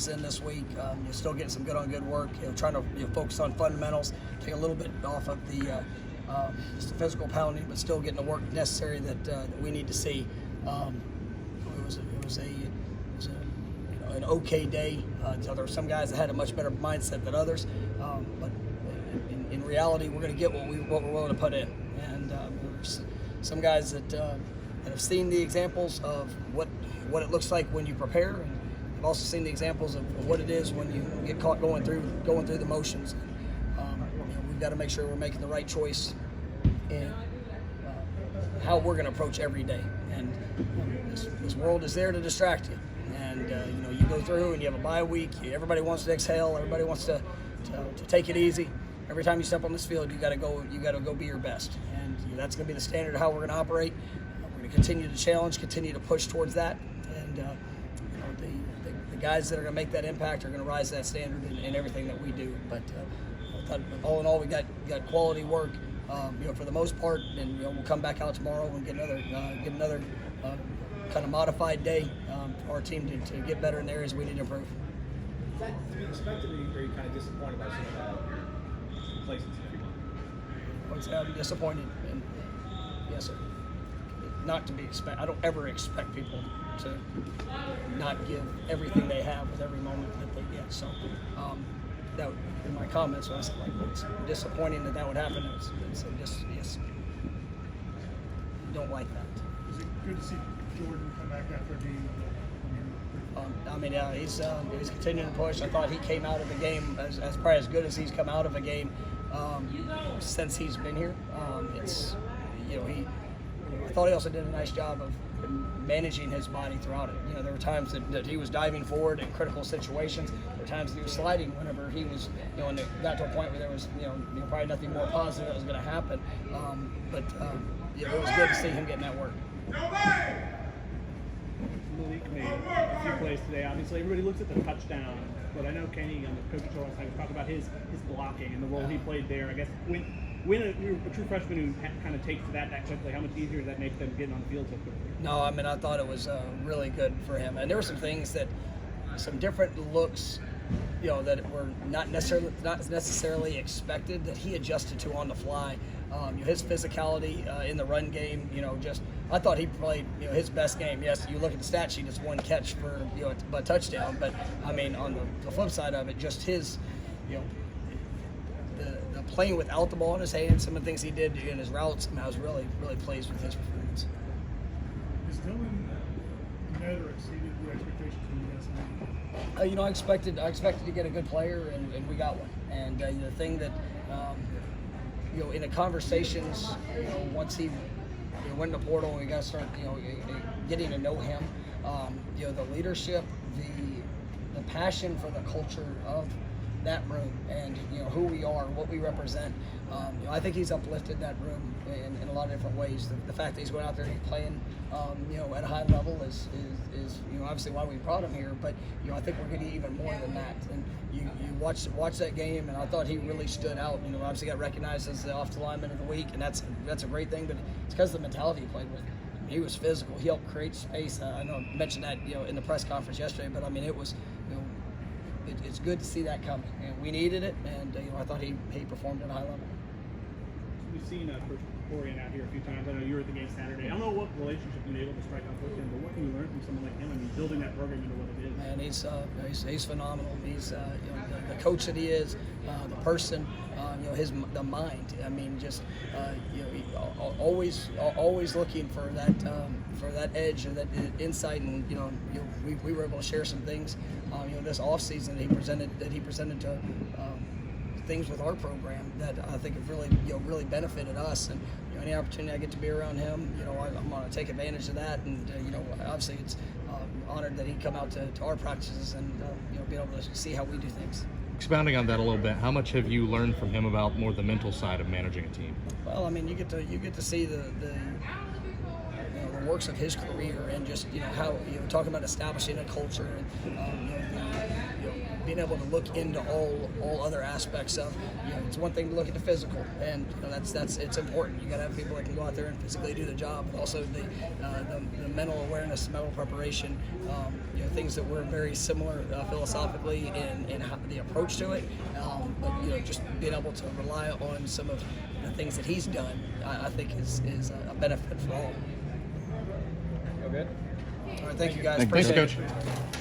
in this week. You're still getting some good-on-good work. Trying to focus on fundamentals, take a little bit off of the just the physical pounding, but still getting the work necessary that we need to see. It was an okay day. There were some guys that had a much better mindset than others, but in reality, we're going to get what we're willing to put in. And there's some guys that have seen the examples of what it looks like when you prepare, and I've also seen the examples of what it is when you get caught going through the motions. We've got to make sure we're making the right choice in how we're going to approach every day. And this world is there to distract you. And you go through and you have a bye week. Everybody wants to exhale. Everybody wants to take it easy. Every time you step on this field, you got to go be your best. And that's going to be the standard of how we're going to operate. We're going to continue to challenge, continue to push towards that. And the guys that are going to make that impact are going to rise to that standard in everything that we do. But all in all, we got quality work, for the most part. And we'll come back out tomorrow and get another kind of modified day for our team to get better in the areas we need to improve. Is that to be expected, or are you kind of disappointed by some of the places? I'm disappointed, and yes, sir. Not to be expected. I don't ever expect people to not give everything they have with every moment that they get. So, that in my comments, I said, it's disappointing that would happen. It's just yes, don't like that. Is it good to see Jordan come back after a game? He's continuing to push. I thought he came out of the game as probably as good as he's come out of a game since he's been here. I thought he also did a nice job of managing his body throughout it. There were times that he was diving forward in critical situations. There were times that he was sliding whenever he was, and it got to a point where there was, probably nothing more positive that was going to happen. It was good to see him getting that work. Malik made a few plays today. Obviously, everybody looks at the touchdown, but I know Kenny on the coaching show last night was talking about his blocking and the role he played there. I guess when a true freshman who kind of takes to that quickly, how much easier does that make them getting on the field so quickly? No, I thought it was really good for him, and there were some different looks, that were not necessarily expected that he adjusted to on the fly. His physicality in the run game, I thought he played, his best game. Yes, you look at the stat sheet, it's one catch for, a touchdown. But on the flip side of it, just his, the playing without the ball in his hand, some of the things he did in his routes, I was really, really pleased with his performance. Is Dylan met or exceeded your expectations when you guys? I expected to get a good player, and we got one. And the thing that, in the conversations, once he went in the portal, and we got to start, getting to know him. The leadership, the passion for the culture of that room, and who we are, what we represent. I think he's uplifted that room in a lot of different ways. The fact that he's going out there and he's playing, at a high level is obviously why we brought him here. But I think we're getting even more than that. And you watch that game, and I thought he really stood out. Obviously got recognized as the offensive lineman of the week, and that's a great thing. But it's because of the mentality he played with. He was physical. He helped create space. I know I mentioned that in the press conference yesterday, but it was it's good to see that coming, and we needed it. And I thought he performed at a high level. We've seen Corian out here a few times. I know you were at the game Saturday. I don't know what relationship you've been able to strike up with him, but what can you learn from someone like him? Building that program into what it is. Man, he's phenomenal. He's the coach that he is, the person, the mind. Always looking for that edge or that insight, and we were able to share some things, this off season that he presented to. Things with our program that I think have really benefited us, and any opportunity I get to be around him, I'm going to take advantage of that. And obviously it's honored that he'd come out to our practices and be able to see how we do things. Expounding on that a little bit, how much have you learned from him about more the mental side of managing a team? Well, you get to see the works of his career, and just how talking about establishing a culture, and being being able to look into all other aspects of, it's one thing to look at the physical, and it's important. You got to have people that can go out there and physically do the job, but also the mental awareness, mental preparation, things that we're very similar philosophically in the approach to it. But just being able to rely on some of the things that he's done, I think is a benefit for all. Okay. All right, thank you guys. Thanks, Appreciate Coach. it.